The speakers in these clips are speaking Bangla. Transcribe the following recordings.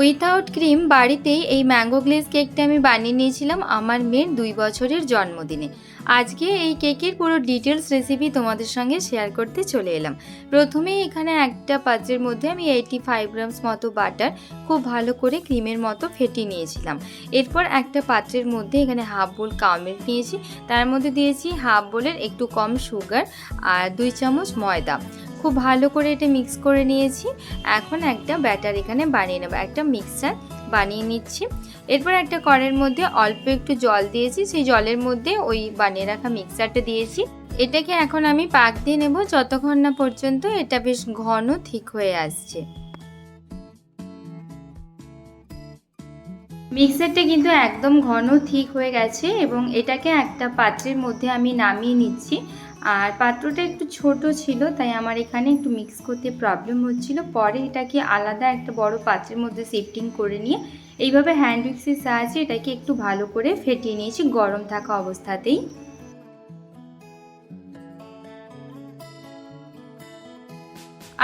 উইথাউট ক্রিম বাড়িতেই এই ম্যাঙ্গো গ্লেজ কেকটা আমি বানিয়ে নিয়েছিলাম আমার মেয়ের 2 বছরের জন্মদিনে। আজকে এই কেকের পুরো ডিটেলস রেসিপি তোমাদের সঙ্গে শেয়ার করতে চলে এলাম। প্রথমেই এখানে একটা পাত্রের মধ্যে আমি 85 গ্রামস মতো বাটার খুব ভালো করে ক্রিমের মতো ফেটিয়ে নিয়েছিলাম। এরপর একটা পাত্রের মধ্যে এখানে হাফ বোল কাউ মিল্ক নিয়েছি, তার মধ্যে দিয়েছি হাফ বোলের একটু কম সুগার আর 2 চামচ ময়দা। খুব ভালো করে এটা মিক্স করে নিয়েছি। এখন একটা ব্যাটার এখানে বানিয়ে নেব, একটা মিক্সচার বানিয়ে নিচ্ছি। এরপর একটা কড়াইয়ের মধ্যে অল্প একটু জল দিয়েছি, সেই জলের মধ্যে ওই বানিয়ে রাখা মিক্সচারটা দিয়েছি। এটাকে এখন আমি পাক দিয়ে নেব যতক্ষণ না পর্যন্ত এটা বেশ ঘন ঠিক হয়ে আসছে। মিক্সচারটা কিন্তু একদম ঘন ঠিক হয়ে গেছে এবং এটাকে একটা পাত্রের মধ্যে আমি নামিয়ে নিচ্ছি। আর পাত্রটা একটু ছোট ছিল, তাই আমার এখানে একটু মিক্স করতে প্রবলেম হচ্ছিল। পরে এটাকে আলাদা একটা বড় পাত্রের মধ্যে শিফটিং করে নিয়ে এইভাবে হ্যান্ড উইক্সের সাহায্যে এটাকে একটু ভালো করে ফেটিয়ে নিয়েছি গরম থাকা অবস্থাতেই।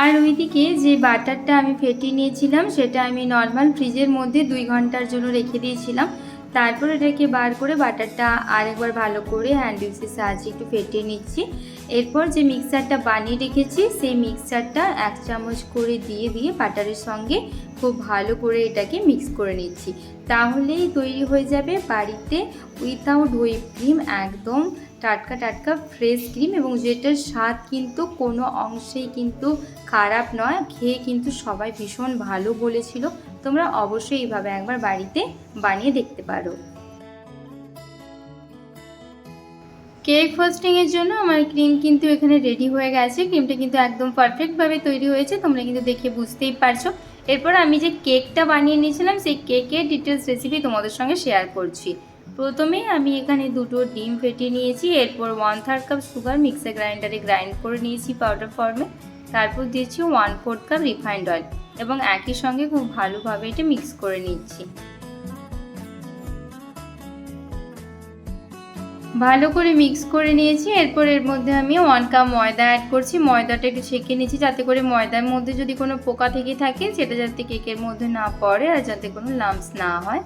আর ওইদিকে যে বাটারটা আমি ফেটিয়ে নিয়েছিলাম সেটা আমি নর্মাল ফ্রিজের মধ্যে 2 ঘন্টার জন্য রেখে দিয়েছিলাম। তারপর এটাকে বার করে বাটারটা আরেকবার ভালো করে হ্যান্ড উইক্সের সাহায্যে একটু ফেটিয়ে নিচ্ছি। এরপর যে মিক্সচারটা বানিয়ে রেখেছি সেই মিক্সচারটা 1 চামচ করে দিয়ে বাটারের সঙ্গে খুব ভালো করে এটাকে মিক্স করে নিচ্ছি। তাহলেই তৈরি হয়ে যাবে বাড়িতে উইথাউট হুইপ ক্রিম একদম টাটকা টাটকা ফ্রেশ ক্রিম, এবং যেটার স্বাদ কিন্তু কোনো অংশেই কিন্তু খারাপ নয়। খেয়ে কিন্তু সবাই ভীষণ ভালো বলেছিল। তোমরা অবশ্যই এইভাবে একবার বাড়িতে বানিয়ে দেখতে পারো। কেক ফ্রস্টিংয়ের জন্য আমার ক্রিম কিন্তু এখানে রেডি হয়ে গেছে। ক্রিমটা কিন্তু একদম পারফেক্টভাবে তৈরি হয়েছে, তোমরা কিন্তু দেখে বুঝতেই পারছো। এরপর আমি যে কেকটা বানিয়ে নিয়েছিলাম সেই কেকের ডিটেলস রেসিপি তোমাদের সঙ্গে শেয়ার করছি। প্রথমে আমি এখানে 2টো ডিম ফেটিয়ে নিয়েছি। এরপর 1/3 কাপ সুগার মিক্সার গ্রাইন্ডারে গ্রাইন্ড করে নিয়েছি পাউডার ফর্মে। তারপর দিয়েছি 1/4 কাপ রিফাইন্ড অয়েল এবং একই সঙ্গে খুব ভালোভাবে এটা মিক্স করে নিচ্ছি। ভালো করে মিক্স করে নিয়েছি। এরপর এর মধ্যে আমি 1 কাপ ময়দা অ্যাড করছি। ময়দাটা একটু ছেঁকে নিয়েছি যাতে করে ময়দার মধ্যে যদি কোনো পোকা থেকে থাকে সেটা যাতে কেকের মধ্যে না পড়ে আর যাতে কোনো লাম্পস না হয়।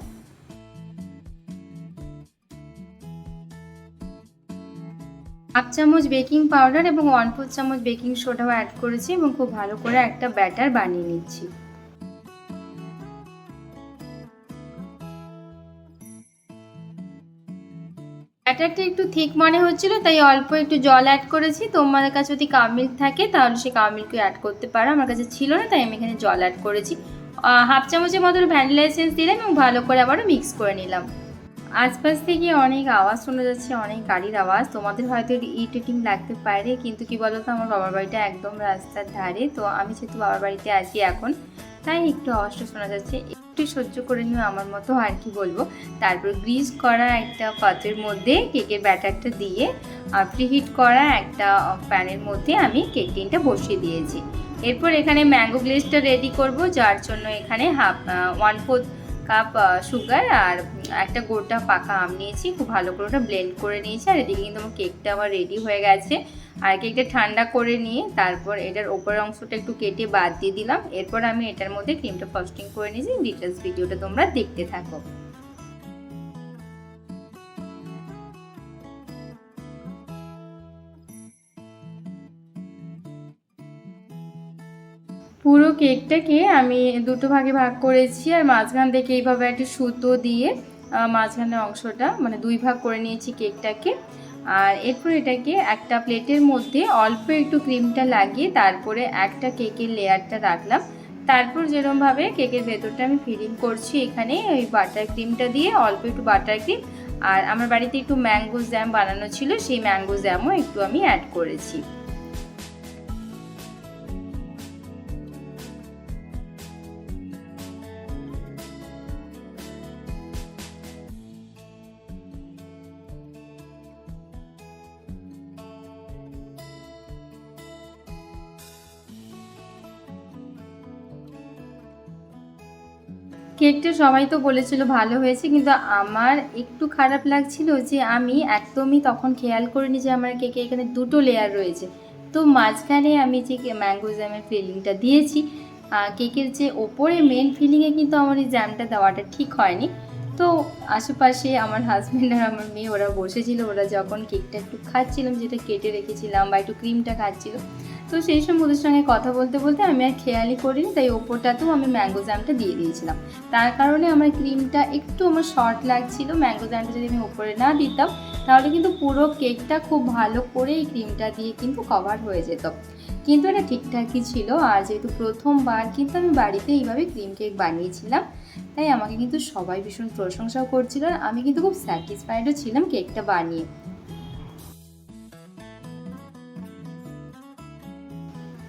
হাফ চামচ বেকিং পাউডার এবং 1/4 চামচ বেকিং সোডাও অ্যাড করেছি এবং খুব ভালো করে একটা ব্যাটার বানিয়ে নিচ্ছি। ব্যাটারটা একটু ঠিক মনে হচ্ছিল, তাই অল্প একটু জল অ্যাড করেছি। তোমাদের কাছে যদি কাউ মিল্ক থাকে তাহলে সেই কাউ মিল্কও অ্যাড করতে পারো, আমার কাছে ছিল না তাই আমি এখানে জল অ্যাড করেছি। হাফ চামচের মতো ভ্যানিলা এসেন্স দিলাম এবং ভালো করে আবারও মিক্স করে নিলাম। আশপাশ থেকে অনেক আওয়াজ শোনা যাচ্ছে, অনেক গাড়ির আওয়াজ। তোমাদের হয়তো ইরিটেটিং লাগতে পারে, কিন্তু কি বলতো আমার বাবার বাড়িটা একদম রাস্তার ধারে, তো আমি যেহেতু বাবার বাড়িতে আছি এখন, তাই একটু আওয়াজটা শোনা যাচ্ছে। একটু সহ্য করে নিও আমার মতো, আর কি বলবো। তারপর গ্রিস করা একটা পাত্রের মধ্যে কেকের ব্যাটারটা দিয়ে প্রিহিট করা একটা প্যানের মধ্যে আমি কেক টিনটা বসিয়ে দিয়েছি। এরপর এখানে ম্যাঙ্গো গ্লেজটা রেডি করব, যার জন্য এখানে 1/4 কাপ সুগার আর একটা গোটা পাকা আম নিয়েছি। খুব ভালো করে ওটা ব্লেন্ড করে নিয়েছি। আর এদিকে কিন্তু আমার কেকটা আমার রেডি হয়ে গেছে। আর কেকটা ঠান্ডা করে নিয়ে তারপর এটার ওপরের অংশটা একটু কেটে বাদ দিয়ে দিলাম। এরপর আমি এটার মধ্যে ক্রিমটা ফ্রস্টিং করে নিয়েছি। ডিটেলস ভিডিওটা তোমরা দেখতে থাকো। পুরো কেকটাকে আমি 2টো ভাগে ভাগ করেছি, আর মাঝখান থেকে এইভাবে একটা সুতো দিয়ে মাঝখানের অংশটা মানে 2 ভাগ করে নিয়েছি কেকটাকে। আর এরপর এটাকে একটা প্লেটের মধ্যে অল্প একটু ক্রিমটা লাগিয়ে তারপরে একটা কেকের লেয়ারটা রাখলাম। তারপর যেরকমভাবে কেকের ভেতরটা আমি ফিলিং করছি এখানে ওই বাটার ক্রিমটা দিয়ে, অল্প একটু বাটার ক্রিম, আর আমার বাড়িতে একটু ম্যাঙ্গো জ্যাম বানানো ছিল, সেই ম্যাঙ্গো জ্যামও একটু আমি অ্যাড করেছি। কেকটা সবাই তো বলেছিল ভালো হয়েছে, কিন্তু আমার একটু খারাপ লাগছিল যে আমি একদমই তখন খেয়াল করিনি যে আমার কেকে এখানে 2টো লেয়ার রয়েছে। তো মাঝখানে আমি যে ম্যাঙ্গো জ্যামের ফিলিংটা দিয়েছি কেকের যে ওপরে মেন ফিলিংয়ে কিন্তু আমার এই জ্যামটা দেওয়াটা ঠিক হয়নি। তো আশেপাশে আমার হাজব্যান্ড আর আমার মেয়ে ওরা বসেছিল, ওরা যখন কেকটা একটু খাচ্ছিলাম যেটা কেটে রেখেছিলাম বা একটু ক্রিমটা খাচ্ছিল, তো সেই সময় ওদের সঙ্গে কথা বলতে বলতে আমি আর খেয়ালই করিনি, তাই ওপরটাতেও আমি ম্যাঙ্গো জ্যামটা দিয়ে দিয়েছিলাম। তার কারণে আমার ক্রিমটা একটু আমার শর্ট লাগছিল। ম্যাঙ্গো জ্যামটা যদি আমি ওপরে না দিতাম তাহলে কিন্তু পুরো কেকটা খুব ভালো করে এই ক্রিমটা দিয়ে কিন্তু কভার হয়ে যেত, কিন্তু এটা ঠিকঠাকই ছিল। আর যেহেতু প্রথমবার কিন্তু আমি বাড়িতে এইভাবে ক্রিম কেক বানিয়েছিলাম, তাই আমাকে কিন্তু সবাই ভীষণ প্রশংসাও করছিল, আর আমি কিন্তু খুব স্যাটিসফাইডও ছিলাম কেকটা বানিয়ে।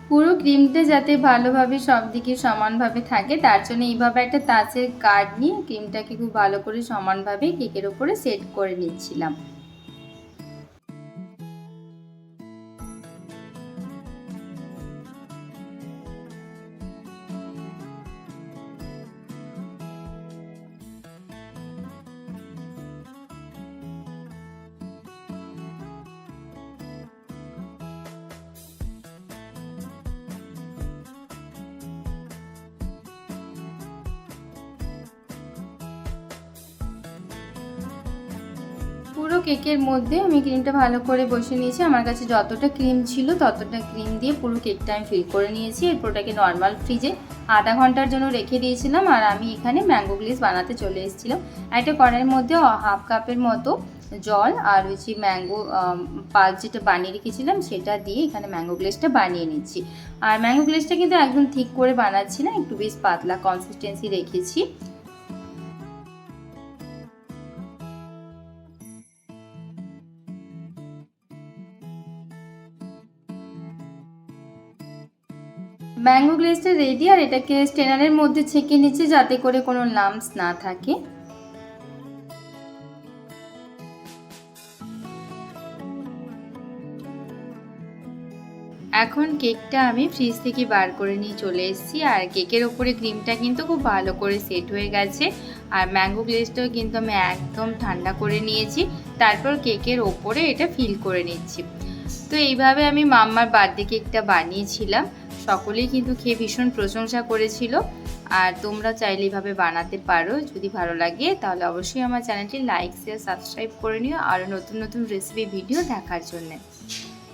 পুরো ক্রিমটা যাতে ভালোভাবে সব দিকে সমানভাবে থাকে তার জন্য এইভাবে একটা তাসের কার্ড নিয়ে ক্রিমটাকে খুব ভালো করে সমানভাবে কেকের ওপরে সেট করে নিচ্ছিলাম। পুরো কেকের মধ্যে আমি ক্রিমটা ভালো করে বসে নিয়েছি। আমার কাছে যতটা ক্রিম ছিল ততটা ক্রিম দিয়ে পুরো কেকটা আমি ফিল করে নিয়েছি। এরপর ওটাকে নর্মাল ফ্রিজে আধা ঘন্টার জন্য রেখে দিয়েছিলাম। আর আমি এখানে ম্যাঙ্গো গ্লেজ বানাতে চলে এসেছিলাম। একটা কড়াইয়ের মধ্যে হাফ কাপের মতো জল আর হচ্ছে ম্যাঙ্গো পাল্প যেটা বানিয়ে রেখেছিলাম সেটা দিয়ে এখানে ম্যাঙ্গো গ্লেজটা বানিয়ে নিচ্ছি। আর ম্যাঙ্গো গ্লেজটা কিন্তু একদম ঠিক করে বানাচ্ছি না, একটু বেশ পাতলা কনসিস্টেন্সি রেখেছি। ম্যাঙ্গো গ্লেজটা রেডি, আর এটাকে স্ট্রেনারের মধ্যে ছেঁকে নিচ্ছি যাতে করে কোনো লাম্পস না থাকে। এখন কেকটা আমি ফ্রিজ থেকে বার করে নিয়ে চলে এসেছি, আর কেকের ওপরে ক্রিমটা কিন্তু খুব ভালো করে সেট হয়ে গেছে। আর ম্যাঙ্গো গ্লেজটাও কিন্তু আমি একদম ঠান্ডা করে নিয়েছি, তারপর কেকের ওপরে এটা ফিল করে নিচ্ছি। তো এইভাবে আমি মাম্মার বার্থডে কেকটা বানিয়েছিলাম, সকলেই কিন্তু খেয়ে ভীষণ প্রশংসা করেছিল। আর তোমরা চাইলে এইভাবে বানাতে পারো। যদি ভালো লাগে তাহলে অবশ্যই আমার চ্যানেলটি লাইক শেয়ার সাবস্ক্রাইব করে নিও আরও নতুন নতুন রেসিপি ভিডিও দেখার জন্য।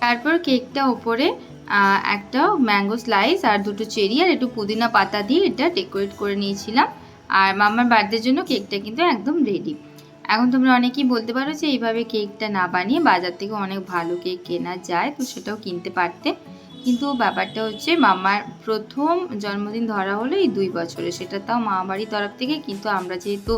তারপর কেকটা ওপরে একটা ম্যাঙ্গো স্লাইস আর দুটো চেরি আর একটু পুদিনা পাতা দিয়ে এটা ডেকোরেট করে নিয়েছিলাম। আর মাম্মার বার্থডের জন্য কেকটা কিন্তু একদম রেডি। এখন তোমরা অনেকেই বলতে পারো যে এইভাবে কেকটা না বানিয়ে বাজার থেকে অনেক ভালো কেক কেনা যায়, তো সেটাও কিনতে পারতে। কিন্তু ব্যাপারটা হচ্ছে মামার প্রথম জন্মদিন ধরা হলো এই 2 বছরে, সেটা তাও মামাবাড়ির তরফ থেকে। কিন্তু আমরা যেহেতু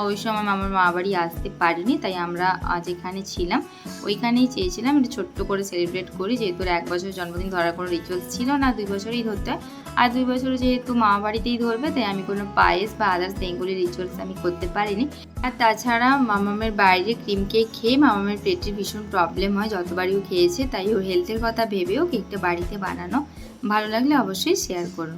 ওই সময় মামার মামাবাড়ি আসতে পারিনি, তাই আমরা যেখানে ছিলাম ওইখানেই চেয়েছিলাম একটু ছোট্ট করে সেলিব্রেট করি, যেহেতু 1 বছর জন্মদিন ধরার কোনো রিচুয়ালস ছিল না, 2 বছরেই ধরতে হয়। আর 2 বছরে যেহেতু মামাবাড়িতেই ধরবে, তাই আমি কোনো পায়েস বা আদার্স এইগুলি রিচুয়ালস আমি করতে পারিনি। আর তাছাড়া মামামের বাইরে ক্রিম কেক খেয়ে মামামের পেটের ভীষণ প্রবলেম হয় যতবারই ও খেয়েছে, তাই ওর হেলথের কথা ভেবেও কেকটা বাড়িতে বানানো। ভালো লাগলে অবশ্যই শেয়ার করো।